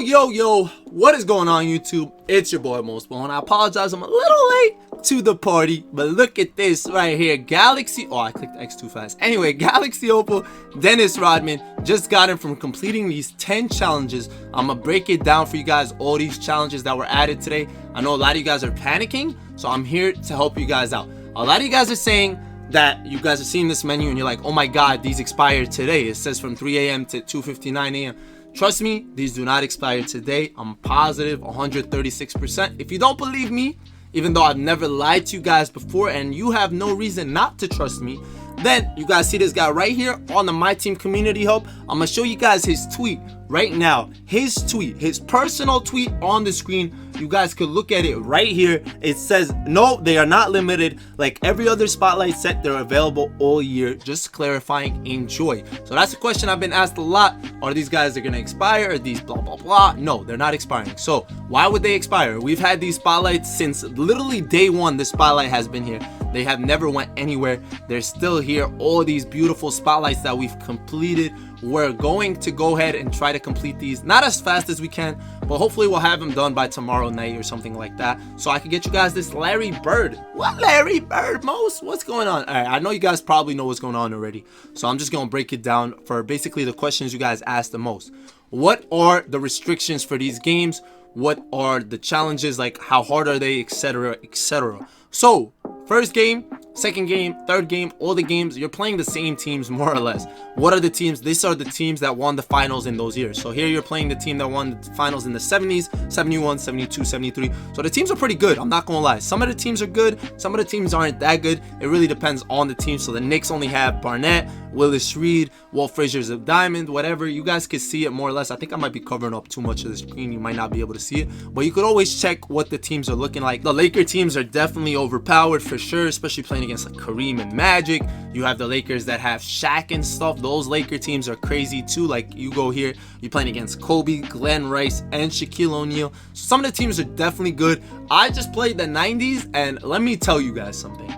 Yo, what is going on YouTube? It's your boy Mosballin. I apologize, I'm a little late to the party, but look at this right here. I clicked X too fast. Anyway, Galaxy Opal Dennis Rodman just got him from completing these 10 challenges. I'm gonna break it down for you guys, all these challenges that were added today. I know a lot of you guys are panicking, so I'm here to help you guys out. A lot of you guys are saying that you guys are seeing this menu and you're like, oh my god, these expired today. It says from 3 a.m. to 2:59 a.m. Trust me, these do not expire today. I'm positive 136%. If you don't believe me, even though I've never lied to you guys before and you have no reason not to trust me, then you guys see this guy right here on the MyTeam community hub. I'm gonna show you guys his tweet right now. His tweet, his personal tweet on the screen. You guys could look at it right here. It says, no, they are not limited. Like every other spotlight set, they're available all year. Just clarifying, enjoy. So that's a question I've been asked a lot. Are these guys are gonna expire? Are these blah, blah, blah? No, they're not expiring. So why would they expire? We've had these spotlights since literally day one. The spotlight has been here. They have never went anywhere. They're still here. All these beautiful spotlights that we've completed. We're going to go ahead and try to complete these, not as fast as we can, but hopefully we'll have them done by tomorrow night or something like that, so I can get you guys this Larry Bird. What Larry Bird, Most? What's going on? All right, I know you guys probably know what's going on already, so I'm just gonna break it down for basically the questions you guys asked the most. What are the restrictions for these games? What are the challenges? Like how hard are they, etc., etc. So first game, second game, third game, all the games, you're playing the same teams more or less. What are the teams? These are the teams that won the finals in those years. So here you're playing the team that won the finals in the 70s, 71, 72, 73. So the teams are pretty good, I'm not gonna lie. Some of the teams are good, some of the teams aren't that good. It really depends on the team. So the Knicks only have Barnett, Willis Reed, Walt Frazier's of Diamond, whatever. You guys can see it more or less. I think I might be covering up too much of the screen. You might not be able to see it, but you could always check what the teams are looking like. The Laker teams are definitely overpowered for sure, especially playing against like Kareem and Magic. You have the Lakers that have Shaq and stuff. Those Laker teams are crazy too. Like you go here, you're playing against Kobe, Glenn Rice, and Shaquille O'Neal. So some of the teams are definitely good. I just played the 90s, and let me tell you guys something.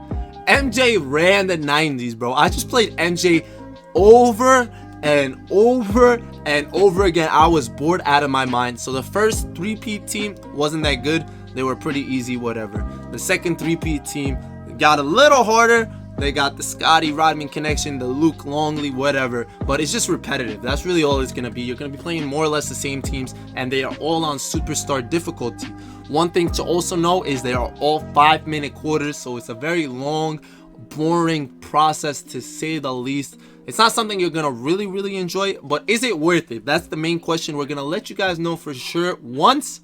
MJ ran the 90s, bro. I just played MJ over and over and over again. I was bored out of my mind. So the first three-peat team wasn't that good. They were pretty easy, whatever. The second three-peat team got a little harder. They got the Scotty Rodman connection, the Luke Longley, whatever, but it's just repetitive. That's really all it's gonna be. You're gonna be playing more or less the same teams, and they are all on superstar difficulty. One thing to also know is they are all 5-minute quarters, so it's a very long, boring process to say the least. It's not something you're gonna really enjoy, but is it worth it? That's the main question. We're gonna let you guys know for sure once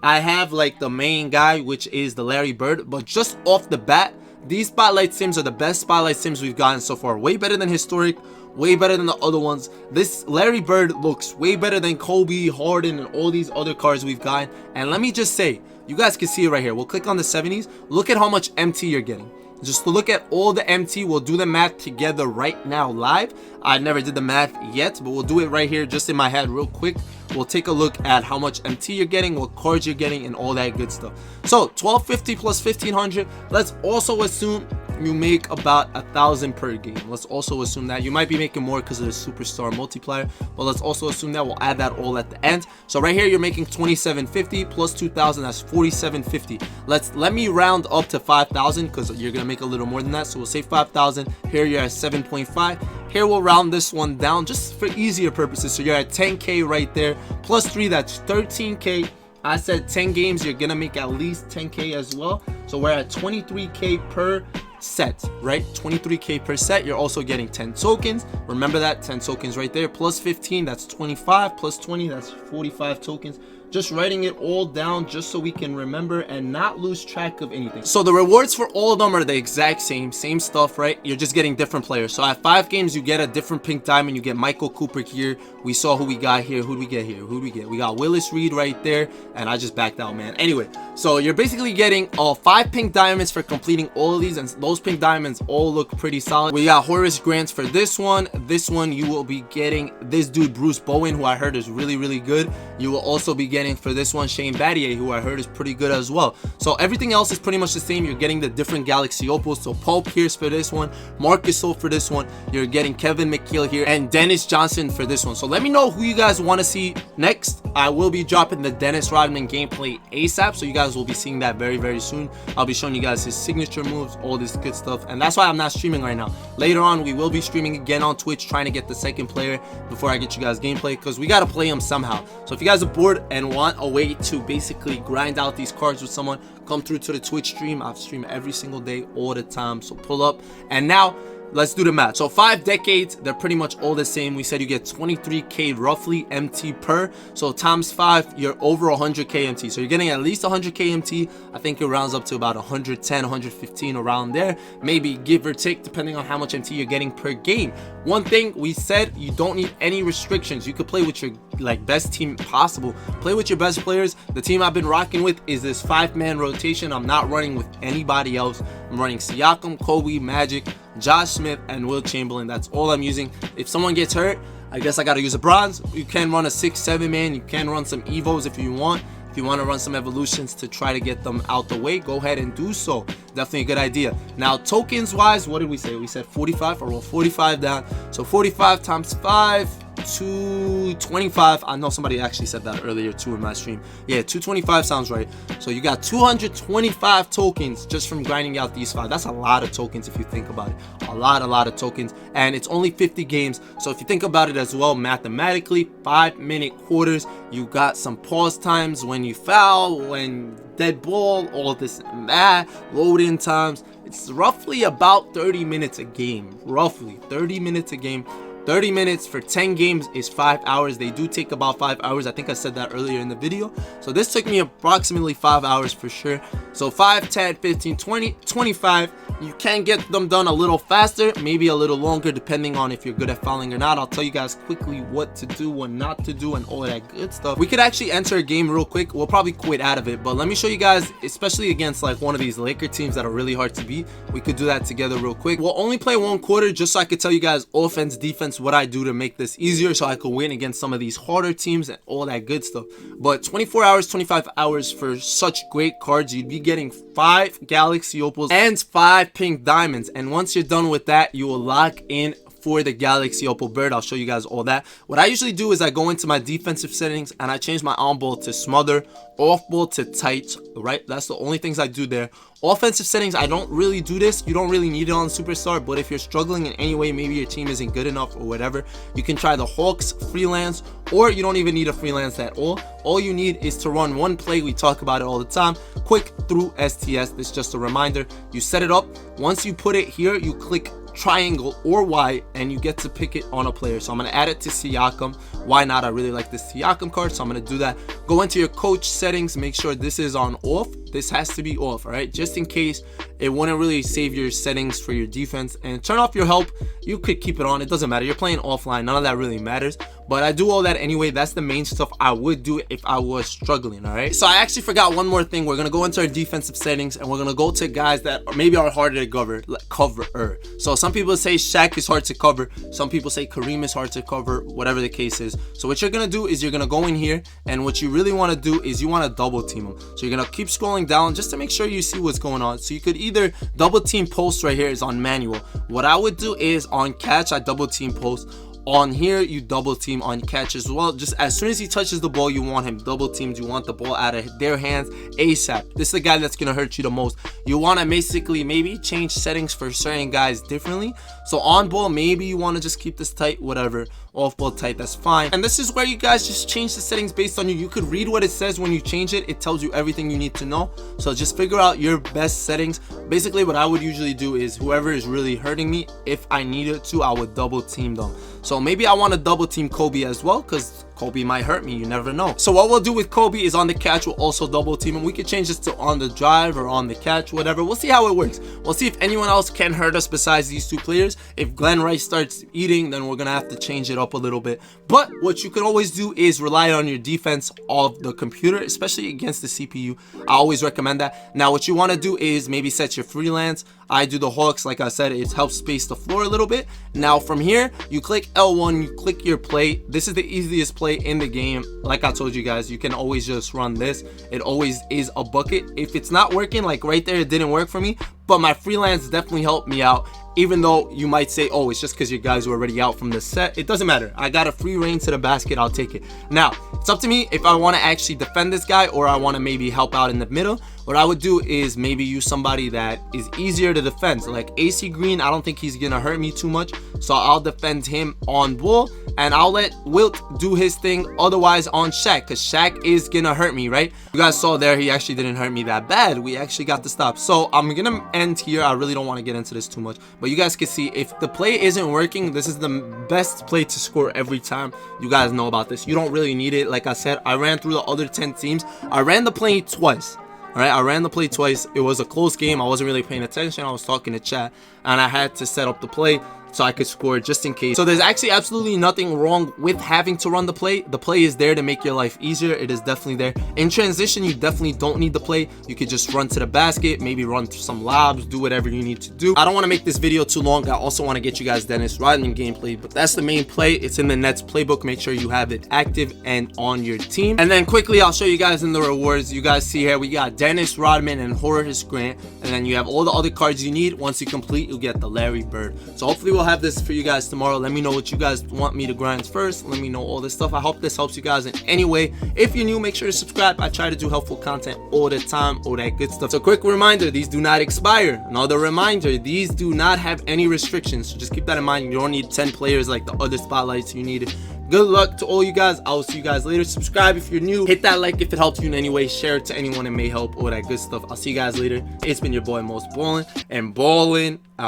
I have like the main guy, which is the Larry Bird. But just off the bat, these spotlight sims are the best spotlight sims we've gotten so far. Way better than historic, way better than the other ones. This Larry Bird looks way better than Kobe, Harden, and all these other cards we've gotten. And let me just say, you guys can see it right here. We'll click on the 70s. Look at how much MT you're getting. Just look at all the MT. We'll do the math together right now live. I never did the math yet, but we'll do it right here just in my head real quick. We'll take a look at how much MT you're getting, what cards you're getting, and all that good stuff. So 1250 plus 1500. Let's also assume you make about 1,000 per game. Let's also assume that. You might be making more because of the superstar multiplier, but let's also assume that. We'll add that all at the end. So right here you're making 2750 plus 2,000. That's 4750. Let me round up to 5,000 because you're gonna make a little more than that. So we'll say 5,000. Here you're at 7.5. Here we'll round this one down just for easier purposes. So you're at 10k right there. Plus 3, that's 13k. I said 10 games, you're gonna make at least 10k as well. So we're at 23k per set, right? 23k per set. You're also getting 10 tokens. Remember that 10 tokens right there. Plus 15, that's 25. Plus 20, that's 45 tokens. Just writing it all down just so we can remember and not lose track of anything. So the rewards for all of them are the exact same stuff, right? You're just getting different players. So at 5 games you get a different pink diamond. You get Michael Cooper here. We saw who we got here. Who do we get here? Who do we get? We got Willis Reed right there, and I just backed out, man. Anyway, so you're basically getting all 5 pink diamonds for completing all of these, and those pink diamonds all look pretty solid. We got Horace Grants for this one. This one you will be getting this dude Bruce Bowen, who I heard is really good. You will also be getting for this one Shane Battier, who I heard is pretty good as well. So everything else is pretty much the same. You're getting the different Galaxy Opals. So Paul Pierce for this one, Marcus Gasol for this one. You're getting Kevin McHale here and Dennis Johnson for this one. So let me know who you guys want to see next. I will be dropping the Dennis Rodman gameplay ASAP, so you guys will be seeing that very soon. I'll be showing you guys his signature moves, all this good stuff, and that's why I'm not streaming right now. Later on we will be streaming again on Twitch, trying to get the second player before I get you guys gameplay, because we got to play him somehow. So if you guys are bored and want a way to basically grind out these cards with someone, come through to the Twitch stream. I've streamed every single day all the time, so pull up. And now let's do the math. So 5 decades, they're pretty much all the same. We said you get 23k roughly MT per, so times 5, you're over 100k MT. So you're getting at least 100k MT. I think it rounds up to about 110, 115 around there, maybe give or take, depending on how much MT you're getting per game. One thing we said, you don't need any restrictions. You could play with your best team possible. Play with your best players. The team I've been rocking with is this 5-man rotation. I'm not running with anybody else. I'm running Siakam, Kobe, Magic, Josh Smith, and Will Chamberlain. That's all I'm using. If someone gets hurt, I guess I gotta use a bronze. You can run a 6-7 man. You can run some evos if you want. If you want to run some evolutions to try to get them out the way, go ahead and do so. Definitely a good idea. Now tokens wise, what did we say? We said 45. I roll 45 down. So 45 times 5, 225. I know somebody actually said that earlier too in my stream. Yeah, 225 sounds right. So you got 225 tokens just from grinding out these 5. That's a lot of tokens if you think about it. A lot of tokens, and it's only 50 games. So if you think about it as well, mathematically, 5-minute quarters, you got some pause times when you foul, when dead ball, all this and that, loading times. It's roughly about 30 minutes a game. Roughly 30 minutes a game. 30 minutes for 10 games is 5 hours. They do take about 5 hours. I think I said that earlier in the video. So this took me approximately 5 hours for sure. So 5, 10, 15, 20, 25. You can get them done a little faster, maybe a little longer, depending on if you're good at fouling or not. I'll tell you guys quickly what to do, what not to do, and all that good stuff. We could actually enter a game real quick. We'll probably quit out of it, but let me show you guys, especially against like one of these Laker teams that are really hard to beat. We could do that together real quick. We'll only play 1 quarter just so I could tell you guys offense, defense, what I do to make this easier, so I could win against some of these harder teams and all that good stuff. But 24 hours, 25 hours for such great cards. You'd be getting 5 Galaxy Opals and 5 pink diamonds, and once you're done with that, you will lock in for the Galaxy Opal Bird. I'll show you guys all that. What I usually do is I go into my defensive settings and I change my on ball to smother, off ball to tight, right? That's the only things I do there. Offensive settings, I don't really do this. You don't really need it on Superstar, but if you're struggling in any way, maybe your team isn't good enough or whatever, you can try the Hawks freelance, or you don't even need a freelance at all. All you need is to run one play. We talk about it all the time. Quick through STS. This is just a reminder. You set it up. Once you put it here, you click triangle or Y and you get to pick it on a player. So I'm going to add it to Siakam. Why not? I really like this Siakam card, so I'm going to do that. Go into your coach settings, make sure this is on off. This has to be off, all right, just in case. It wouldn't really save your settings for your defense. And turn off your help. You could keep it on, it doesn't matter. You're playing offline, none of that really matters, but I do all that anyway. That's the main stuff I would do if I was struggling. All right, so I actually forgot one more thing. We're gonna go into our defensive settings and we're gonna go to guys that maybe are harder to cover. So some people say Shaq is hard to cover, some people say Kareem is hard to cover, whatever the case is. So what you're gonna do is you're gonna go in here, and what you really want to do is you want to double team them. So you're gonna keep scrolling down just to make sure you see what's going on. So you could either double team post. Right here is on manual. What I would do is on catch, I double team post. On here, you double team on catch as well. Just as soon as he touches the ball, you want him double teamed. You want the ball out of their hands ASAP. This is the guy that's gonna hurt you the most. You want to basically maybe change settings for certain guys differently. So on ball, maybe you want to just keep this tight, whatever. Off ball tight, that's fine. And this is where you guys just change the settings based on you. You could read what it says when you change it. It tells you everything you need to know. So just figure out your best settings. Basically what I would usually do is whoever is really hurting me, if I needed to, I would double team them. So maybe I want to double team Kobe as well, because Kobe might hurt me, you never know. So what we'll do with Kobe is on the catch, we'll also double team him. We could change this to on the drive or on the catch, whatever. We'll see how it works. We'll see if anyone else can hurt us besides these two players. If Glenn Rice starts eating, then we're gonna have to change it up a little bit. But what you can always do is rely on your defense of the computer, especially against the CPU. I always recommend that. Now what you want to do is maybe set your freelance. I do the hooks, like I said, it helps space the floor a little bit. Now from here, you click L1, you click your play. This is the easiest play in the game. Like I told you guys, you can always just run this. It always is a bucket. If it's not working, like right there, it didn't work for me, but my freelance definitely helped me out. Even though you might say, oh, it's just because your guys were already out from the set. It doesn't matter. I got a free reign to the basket. I'll take it. Now, it's up to me if I want to actually defend this guy or I want to maybe help out in the middle. What I would do is maybe use somebody that is easier to defend. So like AC Green, I don't think he's going to hurt me too much. So I'll defend him on Bull. And I'll let Wilt do his thing otherwise on Shaq, because Shaq is going to hurt me, right? You guys saw there, he actually didn't hurt me that bad. We actually got the stop. So I'm going to end here. I really don't want to get into this too much. But you guys can see if the play isn't working, this is the best play to score every time. You guys know about this. You don't really need it. Like I said, I ran through the other 10 teams. I ran the play twice. All right, I ran the play twice. It was a close game. I wasn't really paying attention. I was talking to chat, and I had to set up the play so I could score just in case. So there's actually absolutely nothing wrong with having to run the play. The play is there to make your life easier. It is definitely there. In transition, you definitely don't need the play. You could just run to the basket, maybe run through some lobs, do whatever you need to do. I don't want to make this video too long. I also want to get you guys Dennis Rodman gameplay, but that's the main play. It's in the Nets playbook. Make sure you have it active and on your team. And then quickly, I'll show you guys in the rewards. You guys see here, we got Dennis Rodman and Horace Grant, and then you have all the other cards you need. Once you complete, you'll get the Larry Bird. So hopefully we'll have this for you guys tomorrow. Let me know what you guys want me to grind first. Let me know all this stuff. I hope this helps you guys in any way. If you're new, make sure to subscribe. I try to do helpful content all the time, all that good stuff. So quick reminder, these do not expire. Another reminder, these do not have any restrictions. So just keep that in mind. You don't need 10 players like the other spotlights. You need it. Good luck to all you guys. I will see you guys later. Subscribe if you're new. Hit that like if it helps you in any way. Share it to anyone it may help. All that good stuff. I'll see you guys later. It's been your boy Mosballin, and Ballin out.